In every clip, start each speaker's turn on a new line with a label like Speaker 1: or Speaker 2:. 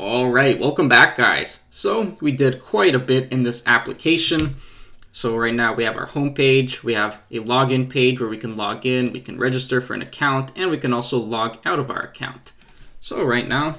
Speaker 1: All right, welcome back, guys. So we did quite a bit in this application. So right now we have our home page, we have a login page where we can log in, we can register for an account, and we can also log out of our account. So right now,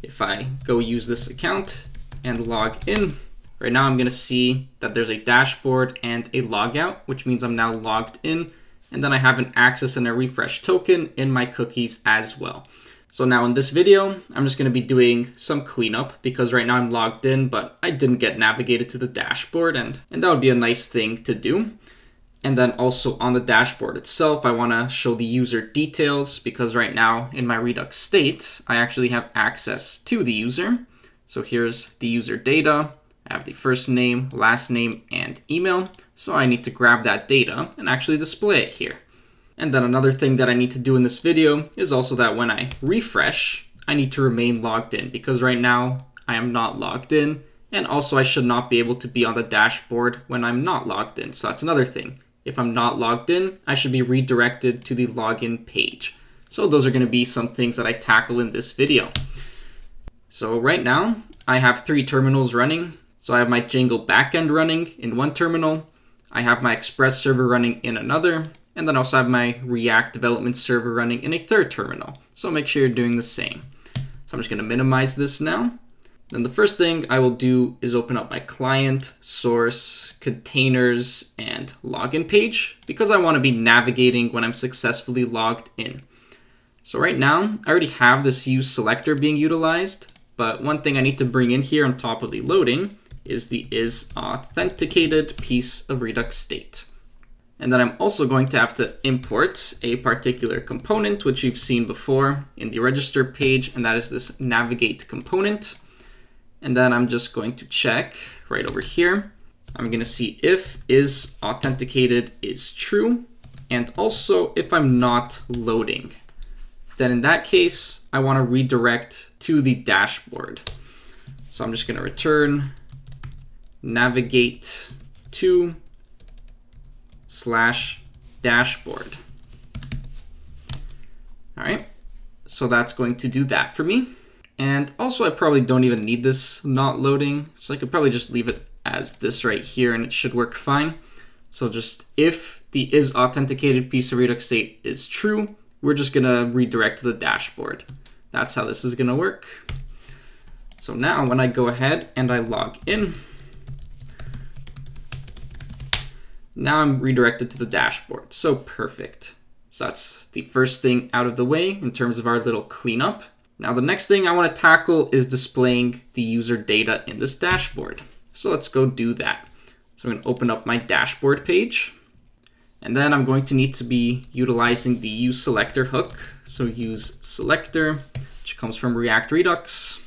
Speaker 1: if I go use this account and log in, right now I'm gonna see that there's a dashboard and a logout, which means I'm now logged in, and then I have an access and a refresh token in my cookies as well. So now in this video, I'm just going to be doing some cleanup because right now I'm logged in, but I didn't get navigated to the dashboard, and that would be a nice thing to do. And then also on the dashboard itself, I want to show the user details because right now in my Redux state, I actually have access to the user. So here's the user data. I have the first name, last name, and email. So I need to grab that data and actually display it here. And then another thing that I need to do in this video is also that when I refresh, I need to remain logged in because right now I am not logged in. And also I should not be able to be on the dashboard when I'm not logged in. So that's another thing. If I'm not logged in, I should be redirected to the login page. So those are going to be some things that I tackle in this video. So right now I have 3 terminals running. So I have my Django backend running in one terminal. I have my Express server running in another. And then also have my React development server running in a third terminal. So make sure you're doing the same. So I'm just going to minimize this now. Then the first thing I will do is open up my client, source, containers, and login page because I want to be navigating when I'm successfully logged in. So right now, I already have this use selector being utilized, but one thing I need to bring in here on top of the loading is the is authenticated piece of Redux state. And then I'm also going to have to import a particular component, which you've seen before in the register page, and that is this navigate component. And then I'm just going to check right over here. I'm going to see if is authenticated is true, and also if I'm not loading. Then in that case, I want to redirect to the dashboard. So I'm just going to return navigate to /dashboard. All right, so that's going to do that for me. And also I probably don't even need this not loading. So I could probably just leave it as this right here and it should work fine. So just if the is authenticated piece of Redux state is true, we're just gonna redirect to the dashboard. That's how this is gonna work. So now when I go ahead and I log in, now I'm redirected to the dashboard. So perfect. So that's the first thing out of the way in terms of our little cleanup. Now the next thing I want to tackle is displaying the user data in this dashboard. So let's go do that. So I'm going to open up my dashboard page. And then I'm going to need to be utilizing the use selector hook. So use selector, which comes from React Redux.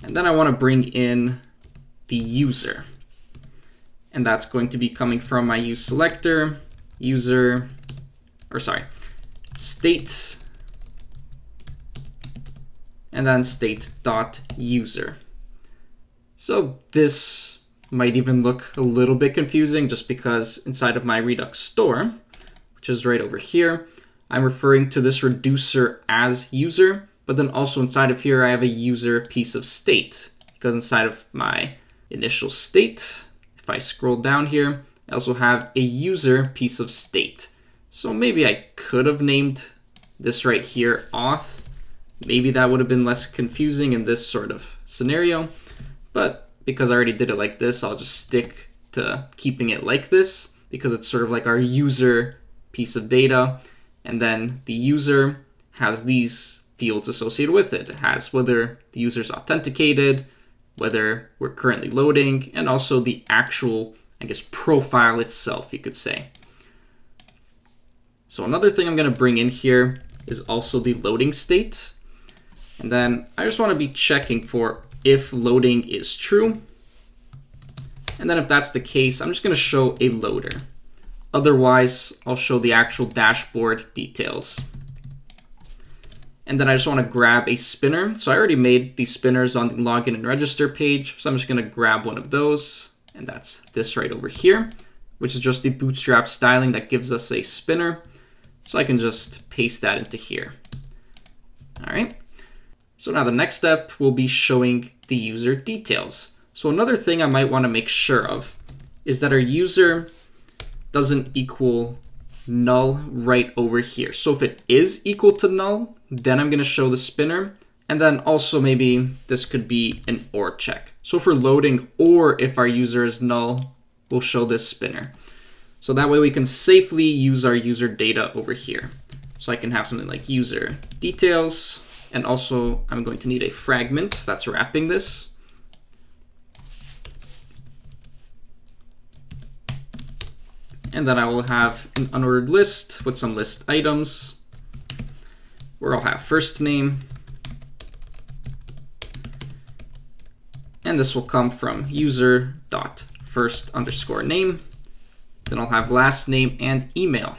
Speaker 1: And then I want to bring in the user. And that's going to be coming from my use selector, state, and then state.user. So this might even look a little bit confusing just because inside of my Redux store, which is right over here, I'm referring to this reducer as user, but then also inside of here I have a user piece of state because inside of my initial state, if I scroll down here, I also have a user piece of state. So maybe I could have named this right here auth. Maybe that would have been less confusing in this sort of scenario. But because I already did it like this, I'll just stick to keeping it like this because it's sort of like our user piece of data. And then the user has these fields associated with it. It has whether the user's authenticated, whether we're currently loading, and also the actual, I guess, profile itself, you could say. So another thing I'm going to bring in here is also the loading state. And then I just want to be checking for if loading is true. And then if that's the case, I'm just going to show a loader. Otherwise, I'll show the actual dashboard details. And then I just want to grab a spinner. So I already made these spinners on the login and register page. So I'm just going to grab one of those. And that's this right over here, which is just the bootstrap styling that gives us a spinner. So I can just paste that into here. All right. So now the next step will be showing the user details. So another thing I might want to make sure of is that our user doesn't equal null right over here. So if it is equal to null, then I'm going to show the spinner. And then also maybe this could be an or check. So if we're loading or if our user is null, we'll show this spinner. So that way we can safely use our user data over here. So I can have something like user details. And also I'm going to need a fragment that's wrapping this. And then I will have an unordered list with some list items where I'll have first name. And this will come from user.first_name. Then I'll have last name and email.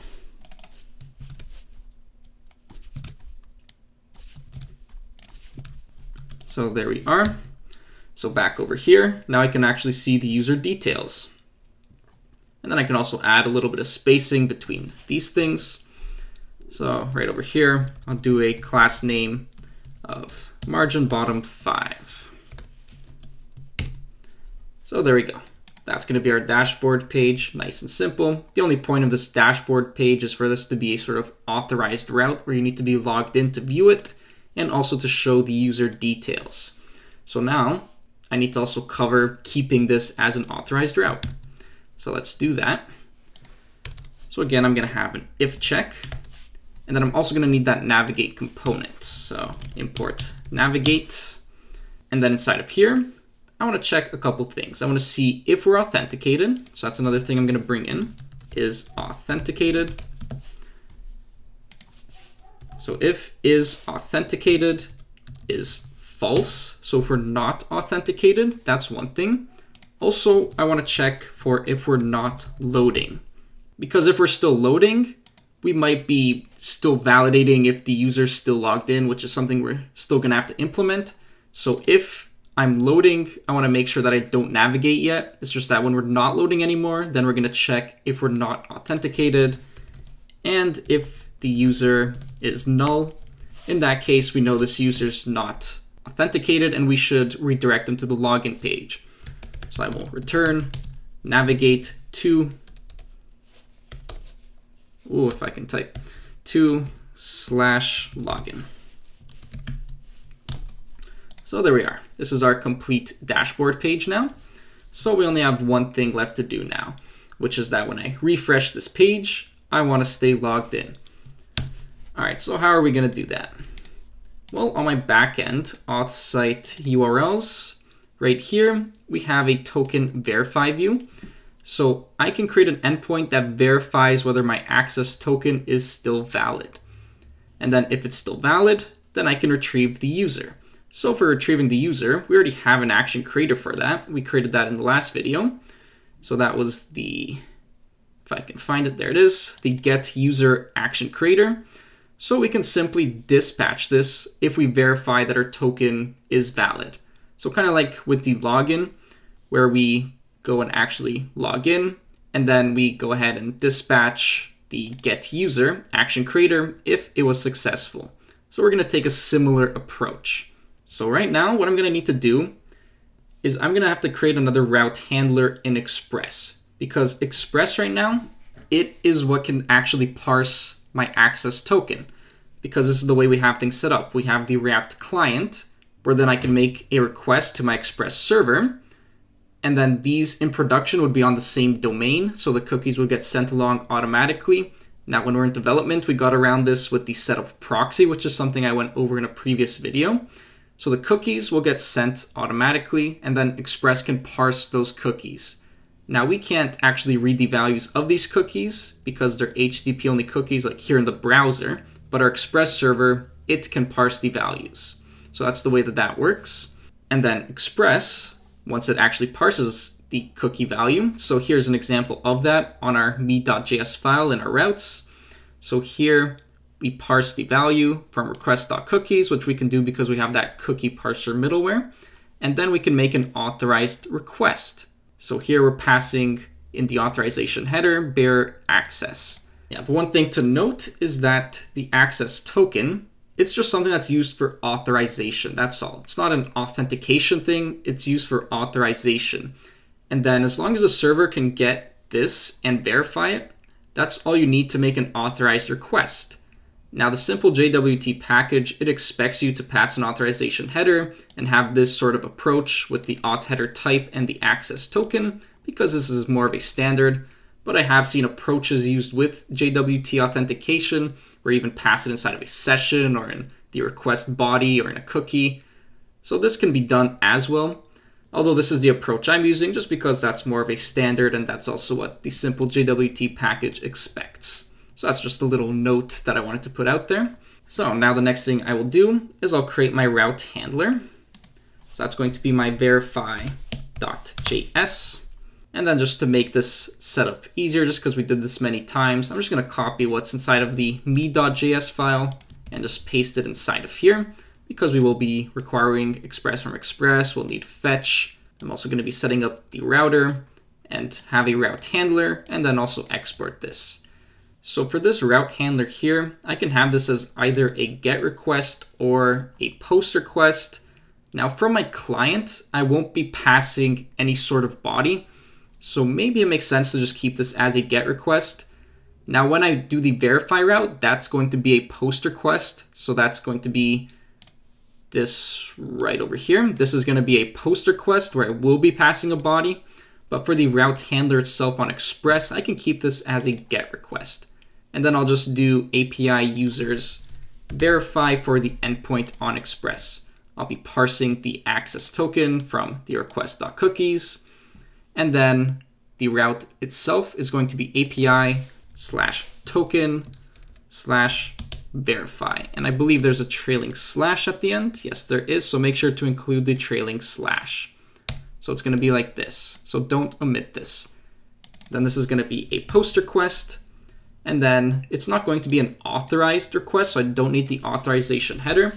Speaker 1: So there we are. So back over here, now I can actually see the user details. And then I can also add a little bit of spacing between these things. So right over here, I'll do a class name of margin bottom 5. So there we go. That's going to be our dashboard page, nice and simple. The only point of this dashboard page is for this to be a sort of authorized route where you need to be logged in to view it and also to show the user details. So now I need to also cover keeping this as an authorized route. So let's do that. So again, I'm going to have an if check, and then I'm also going to need that navigate component. So import navigate, and then inside of here, I want to check a couple things. I want to see if we're authenticated. So that's another thing I'm going to bring in is authenticated. So if is authenticated is false. So if we're not authenticated, that's one thing. Also, I want to check for if we're not loading. Because if we're still loading, we might be still validating if the user's still logged in, which is something we're still going to have to implement. So if I'm loading, I want to make sure that I don't navigate yet. It's just that when we're not loading anymore, then we're going to check if we're not authenticated. And if the user is null, in that case, we know this user's not authenticated and we should redirect them to the login page. So I will return navigate to, if I can type, to/login. So there we are. This is our complete dashboard page now. So we only have one thing left to do now, which is that when I refresh this page, I want to stay logged in. All right, so how are we going to do that? Well, on my backend auth site URLs, right here, we have a token verify view. So I can create an endpoint that verifies whether my access token is still valid. And then if it's still valid, then I can retrieve the user. So for retrieving the user, we already have an action creator for that. We created that in the last video. So that was the, if I can find it, there it is, the get user action creator. So we can simply dispatch this if we verify that our token is valid. So kind of like with the login, where we go and actually log in, and then we go ahead and dispatch the get user action creator if it was successful. So we're going to take a similar approach. So right now, what I'm going to need to do is I'm going to have to create another route handler in Express, because Express right now, it is what can actually parse my access token, because this is the way we have things set up. We have the React client, where then I can make a request to my Express server, and then these in production would be on the same domain, so the cookies would get sent along automatically. Now, when we're in development, we got around this with the setup proxy, which is something I went over in a previous video. So the cookies will get sent automatically, and then Express can parse those cookies. Now, we can't actually read the values of these cookies because they're HTTP-only cookies like here in the browser, but our Express server, it can parse the values. So that's the way that that works. And then Express, once it actually parses the cookie value, so here's an example of that on our me.js file in our routes. So here, we parse the value from request.cookies, which we can do because we have that cookie parser middleware. And then we can make an authorized request. So here we're passing in the authorization header, bear access. Yeah, but one thing to note is that the access token it's just something that's used for authorization. That's all. It's not an authentication thing. It's used for authorization. And then as long as the server can get this and verify it, that's all you need to make an authorized request. Now the simple JWT package, it expects you to pass an authorization header and have this sort of approach with the auth header type and the access token, because this is more of a standard. But I have seen approaches used with JWT authentication where you even pass it inside of a session or in the request body or in a cookie. So this can be done as well. Although this is the approach I'm using just because that's more of a standard and that's also what the simple JWT package expects. So that's just a little note that I wanted to put out there. So now the next thing I will do is I'll create my route handler. So that's going to be my verify.js. And then just to make this setup easier, just because we did this many times, I'm just going to copy what's inside of the me.js file and just paste it inside of here. Because we will be requiring express from express, we'll need fetch. I'm also going to be setting up the router and have a route handler and then also export this. So for this route handler here, I can have this as either a GET request or a POST request. Now from my client, I won't be passing any sort of body. So maybe it makes sense to just keep this as a GET request. Now when I do the verify route, that's going to be a POST request. So that's going to be this right over here. This is going to be a POST request where I will be passing a body, but for the route handler itself on Express, I can keep this as a GET request. And then I'll just do API users verify for the endpoint on Express. I'll be parsing the access token from the request.cookies, and then the route itself is going to be API/token/verify. And I believe there's a trailing slash at the end. Yes, there is. So make sure to include the trailing slash. So it's going to be like this. So don't omit this. Then this is going to be a POST request. And then it's not going to be an authorized request. So I don't need the authorization header.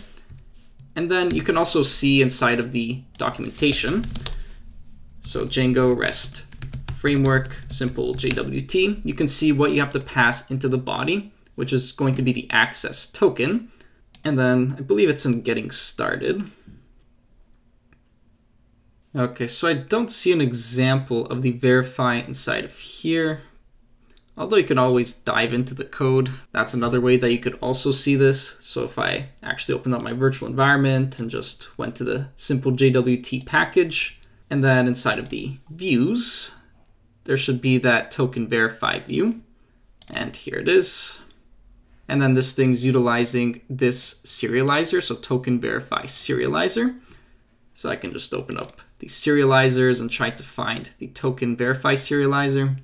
Speaker 1: And then you can also see inside of the documentation. So Django REST Framework, simple JWT. You can see what you have to pass into the body, which is going to be the access token. And then I believe it's in getting started. Okay, so I don't see an example of the verify inside of here. Although you can always dive into the code. That's another way that you could also see this. So if I actually opened up my virtual environment and just went to the simple JWT package, and then inside of the views, there should be that token verify view. And here it is. And then this thing's utilizing this serializer, so token verify serializer. So I can just open up the serializers and try to find the token verify serializer.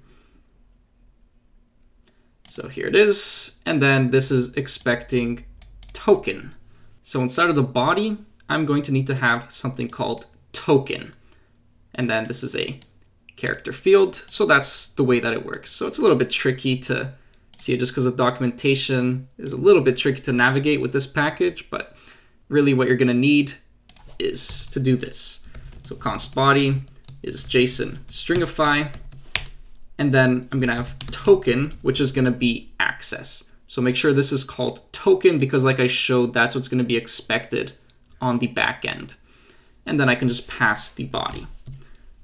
Speaker 1: So here it is. And then this is expecting token. So inside of the body, I'm going to need to have something called token. And then this is a character field. So that's the way that it works. So it's a little bit tricky to see it just because the documentation is a little bit tricky to navigate with this package, but really what you're going to need is to do this. So const body is JSON stringify, and then I'm going to have token, which is going to be access. So make sure this is called token because like I showed, that's what's going to be expected on the back end. And then I can just pass the body.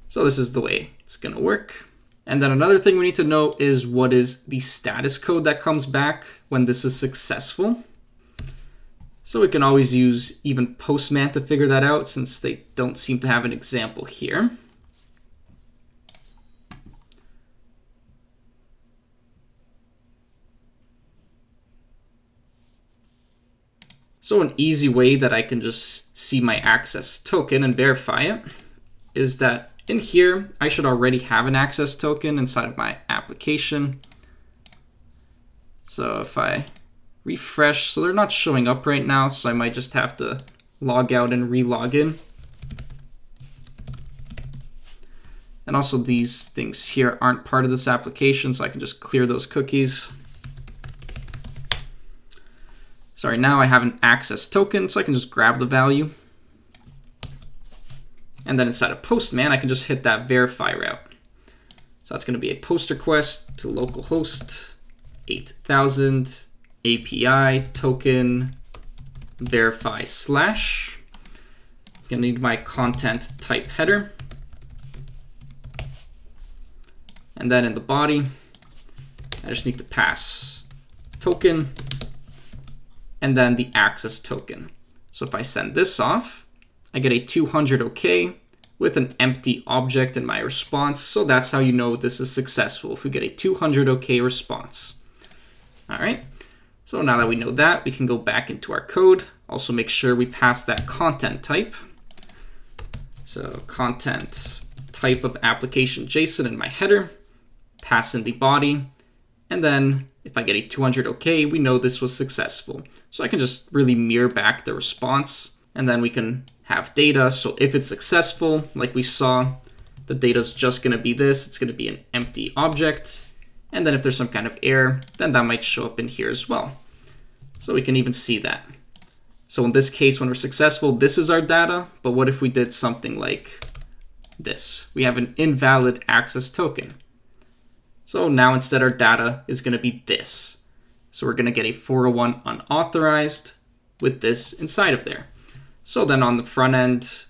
Speaker 1: So this is the way it's going to work. And then another thing we need to know is what is the status code that comes back when this is successful. So we can always use even Postman to figure that out since they don't seem to have an example here. So an easy way that I can just see my access token and verify it is that in here, I should already have an access token inside of my application. So if I refresh, so they're not showing up right now, so I might just have to log out and re-log in. And also these things here aren't part of this application, so I can just clear those cookies. Sorry, now I have an access token, so I can just grab the value. And then inside of Postman, I can just hit that verify route. So that's going to be a POST request to localhost 8000 API token verify slash. I'm gonna need my content type header. And then in the body, I just need to pass token and then the access token. So if I send this off, I get a 200 OK with an empty object in my response. So that's how you know this is successful, if we get a 200 OK response. All right, so now that we know that, we can go back into our code. Also make sure we pass that content type. So content type of application JSON in my header, pass in the body, and then if I get a 200 OK, we know this was successful. So I can just really mirror back the response, and then we can have data. So if it's successful, like we saw, the data is just going to be this. It's going to be an empty object. And then if there's some kind of error, then that might show up in here as well. So we can even see that. So in this case, when we're successful, this is our data. But what if we did something like this? We have an invalid access token. So now instead our data is going to be this. So we're going to get a 401 unauthorized with this inside of there. So then on the front end,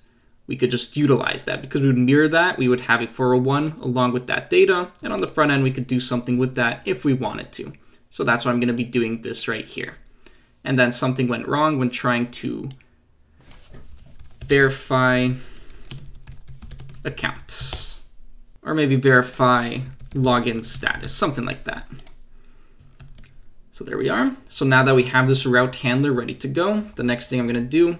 Speaker 1: we could just utilize that because we would mirror that. We would have a 401 along with that data. And on the front end, we could do something with that if we wanted to. So that's why I'm going to be doing this right here. And then something went wrong when trying to verify accounts, or maybe verify login status, something like that. So there we are. So now that we have this route handler ready to go, the next thing I'm going to do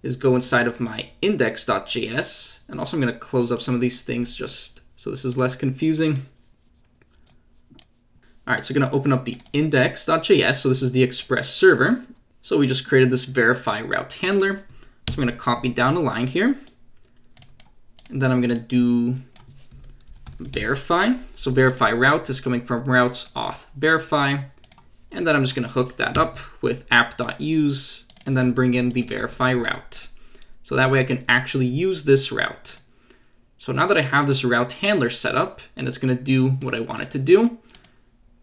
Speaker 1: is go inside of my index.js. And also I'm going to close up some of these things just so this is less confusing. All right, so we're going to open up the index.js. So this is the Express server. So we just created this verify route handler. So I'm going to copy down a line here. And then I'm going to do verify. So verify route is coming from routes auth verify. And then I'm just going to hook that up with app.use and then bring in the verify route. So that way I can actually use this route. So now that I have this route handler set up and it's going to do what I want it to do,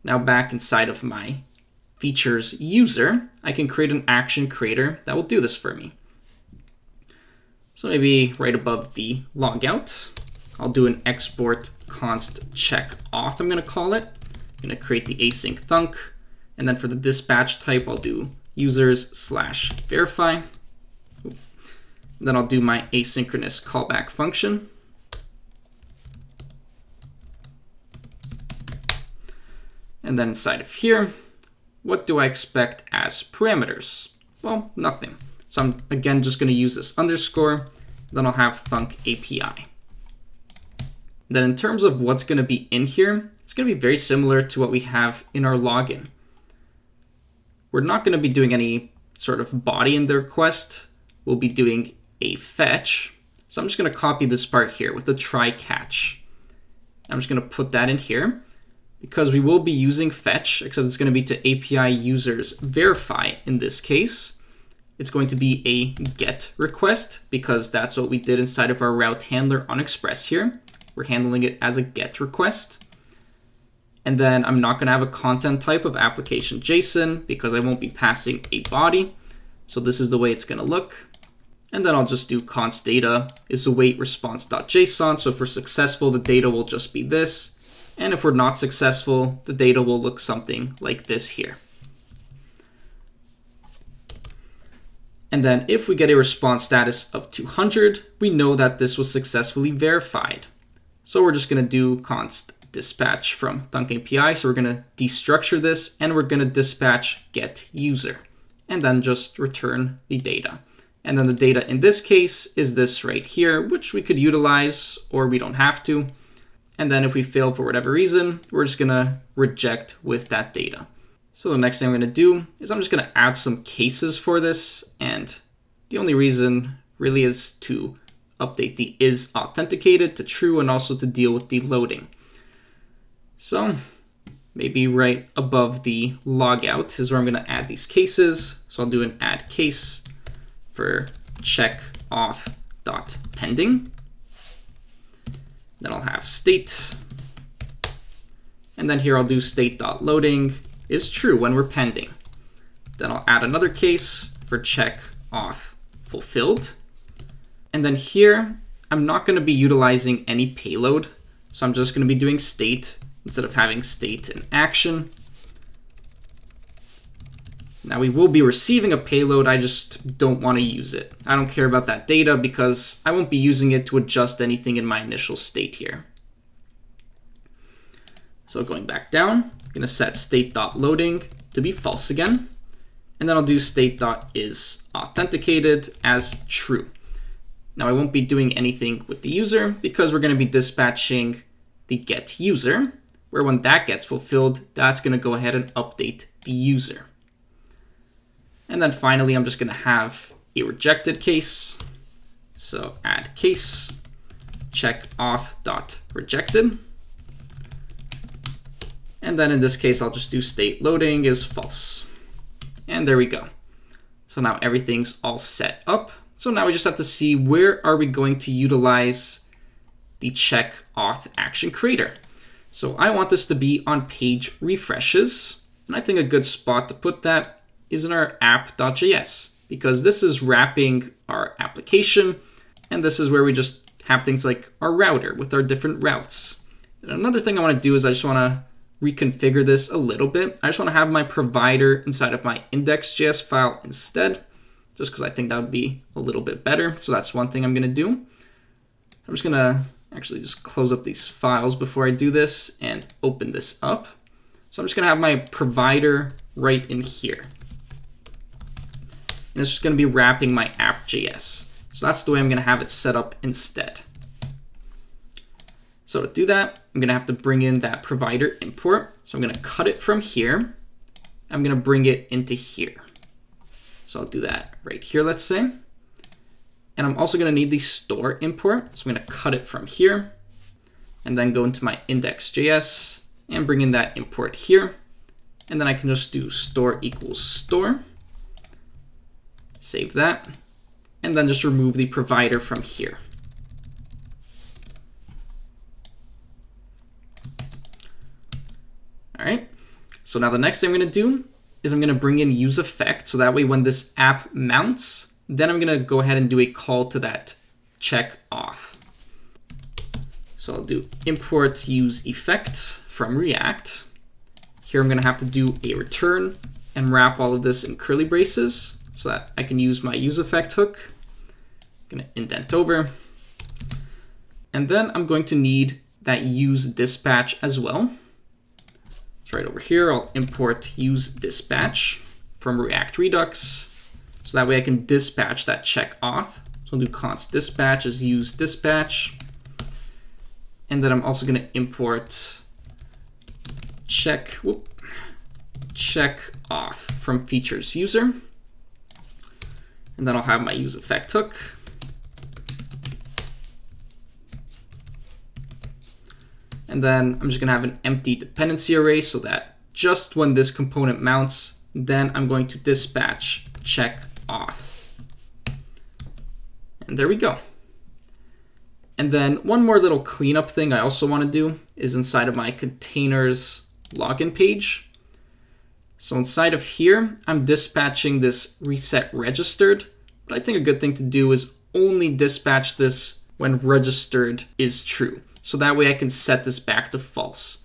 Speaker 1: now back inside of my features user, I can create an action creator that will do this for me. So maybe right above the logout, I'll do an export const check auth, I'm going to call it. I'm going to create the async thunk. And then for the dispatch type, I'll do users/verify. Then I'll do my asynchronous callback function. And then inside of here, what do I expect as parameters? Well, nothing. So I'm again just going to use this underscore. Then I'll have thunk API. Then in terms of what's going to be in here, it's going to be very similar to what we have in our login. We're not going to be doing any sort of body in the request. We'll be doing a fetch. So I'm just going to copy this part here with the try catch. I'm just going to put that in here because we will be using fetch, except it's going to be to API users verify in this case. It's going to be a get request because that's what we did inside of our route handler on Express here. We're handling it as a get request. And then I'm not going to have a content type of application JSON because I won't be passing a body. So this is the way it's going to look. And then I'll just do const data is await response.json. So if we're successful, the data will just be this. And if we're not successful, the data will look something like this here. And then if we get a response status of 200, we know that this was successfully verified. So we're just going to do const dispatch from thunk API. So we're going to destructure this and we're going to dispatch get user and then just return the data. And then the data in this case is this right here, which we could utilize or we don't have to. And then if we fail for whatever reason, we're just going to reject with that data. So the next thing I'm going to do is I'm just going to add some cases for this. And the only reason really is to update the is authenticated to true and also to deal with the loading. So maybe right above the logout is where I'm going to add these cases. So I'll do an add case for check auth.pending. Then I'll have state. And then here I'll do state.loading is true when we're pending. Then I'll add another case for check auth fulfilled. And then here, I'm not going to be utilizing any payload. So I'm just going to be doing state instead of having state and action. Now we will be receiving a payload, I just don't want to use it. I don't care about that data because I won't be using it to adjust anything in my initial state here. So going back down, I'm going to set state.loading to be false again. And then I'll do state.isAuthenticated as true. Now I won't be doing anything with the user because we're going to be dispatching the get user, where when that gets fulfilled, that's going to go ahead and update the user. And then finally, I'm just going to have a rejected case. So add case, check auth.rejected. And then in this case, I'll just do state loading is false. And there we go. So now everything's all set up. So now we just have to see where are we going to utilize the check auth action creator. So I want this to be on page refreshes. And I think a good spot to put that is in our app.js, because this is wrapping our application. And this is where we just have things like our router with our different routes. And another thing I want to do is I just want to reconfigure this a little bit. I just want to have my provider inside of my index.js file instead, just because I think that would be a little bit better. So that's one thing I'm going to do. I'm just going to actually just close up these files before I do this and open this up. So I'm just going to have my provider right in here. And it's just going to be wrapping my app.js. So that's the way I'm going to have it set up instead. So to do that, I'm going to have to bring in that provider import. So I'm going to cut it from here. I'm going to bring it into here. So I'll do that right here, let's say. And I'm also going to need the store import. So I'm going to cut it from here and then go into my index.js and bring in that import here. And then I can just do store equals store. Save that. And then just remove the provider from here. All right. So now the next thing I'm going to do is I'm going to bring in useEffect. So that way when this app mounts, then I'm going to go ahead and do a call to that check auth. So I'll do import useEffect from React. Here I'm going to have to do a return and wrap all of this in curly braces so that I can use my useEffect hook. I'm going to indent over. And then I'm going to need that useDispatch as well. So right over here, I'll import useDispatch from React Redux. So that way I can dispatch that check auth. So I'll do const dispatch as useDispatch. And then I'm also going to import check auth from features user. And then I'll have my useEffect hook. And then I'm just going to have an empty dependency array so that just when this component mounts, then I'm going to dispatch check auth. And there we go. And then one more little cleanup thing I also want to do is inside of my containers login page. So inside of here, I'm dispatching this reset registered, but I think a good thing to do is only dispatch this when registered is true. So that way I can set this back to false.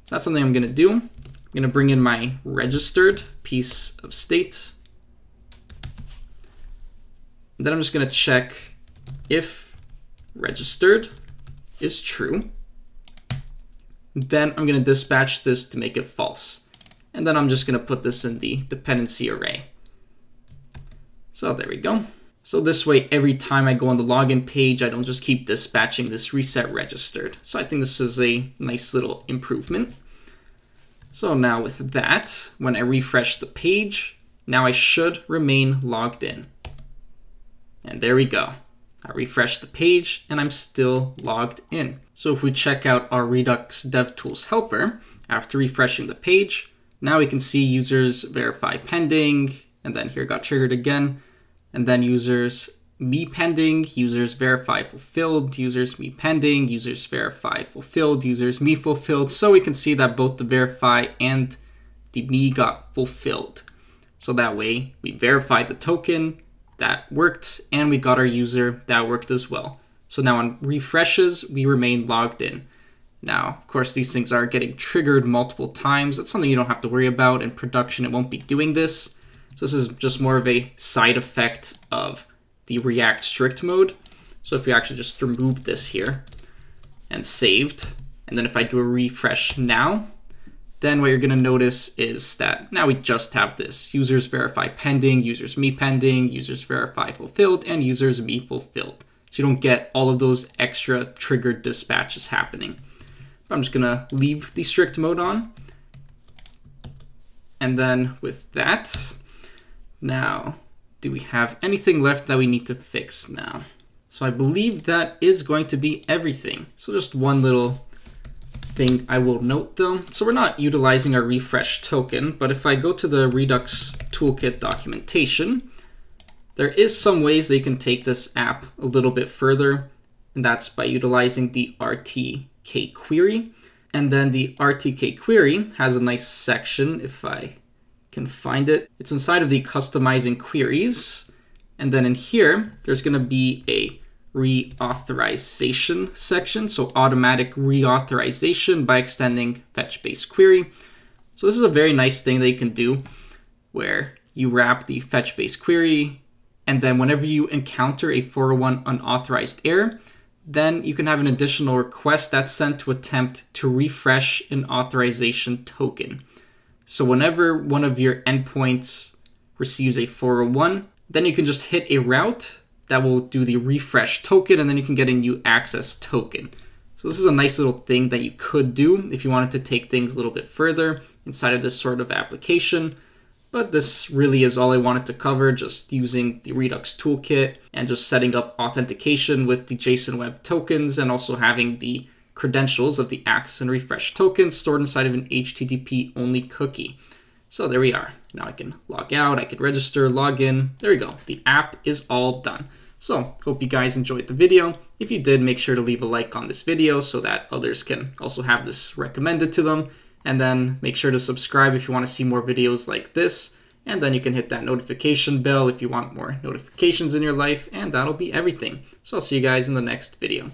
Speaker 1: So that's something I'm going to do. I'm going to bring in my registered piece of state. And then I'm just going to check if registered is true. Then I'm going to dispatch this to make it false. And then I'm just going to put this in the dependency array. So there we go. So this way, every time I go on the login page, I don't just keep dispatching this reset registered. So I think this is a nice little improvement. So now with that, when I refresh the page, now I should remain logged in. And there we go. I refresh the page and I'm still logged in. So if we check out our Redux DevTools helper, after refreshing the page, now we can see users verify pending, and then here got triggered again. And then users me pending, users verify fulfilled, users me pending, users verify fulfilled, users me fulfilled. So we can see that both the verify and the me got fulfilled. So that way we verified the token, that worked, and we got our user, that worked as well. So now on refreshes, we remain logged in. Now, of course, these things are getting triggered multiple times. That's something you don't have to worry about. In production, it won't be doing this. So this is just more of a side effect of the React strict mode. So if we actually just remove this here and saved, and then if I do a refresh now, then what you're going to notice is that now we just have this users verify pending, users me pending, users verify fulfilled, and users me fulfilled. So you don't get all of those extra triggered dispatches happening. But I'm just going to leave the strict mode on. And then with that, now, do we have anything left that we need to fix now? So I believe that is going to be everything. So just one little thing I will note though. So we're not utilizing our refresh token, but if I go to the Redux Toolkit documentation, there is some ways that you can take this app a little bit further, and that's by utilizing the RTK query. And then the RTK query has a nice section, if I can find it. It's inside of the customizing queries. And then in here, there's going to be a reauthorization section. So automatic reauthorization by extending fetch base query. So this is a very nice thing that you can do where you wrap the fetch base query. And then whenever you encounter a 401 unauthorized error, then you can have an additional request that's sent to attempt to refresh an authorization token. So whenever one of your endpoints receives a 401, then you can just hit a route that will do the refresh token, and then you can get a new access token. So this is a nice little thing that you could do if you wanted to take things a little bit further inside of this sort of application. But this really is all I wanted to cover, just using the Redux Toolkit and just setting up authentication with the JSON Web Tokens, and also having the credentials of the access and refresh tokens stored inside of an httpOnly cookie. So there we are. Now I can log out, I can register, log in. There we go. The app is all done. So hope you guys enjoyed the video. If you did, make sure to leave a like on this video so that others can also have this recommended to them. And then make sure to subscribe if you want to see more videos like this. And then you can hit that notification bell if you want more notifications in your life. And that'll be everything. So I'll see you guys in the next video.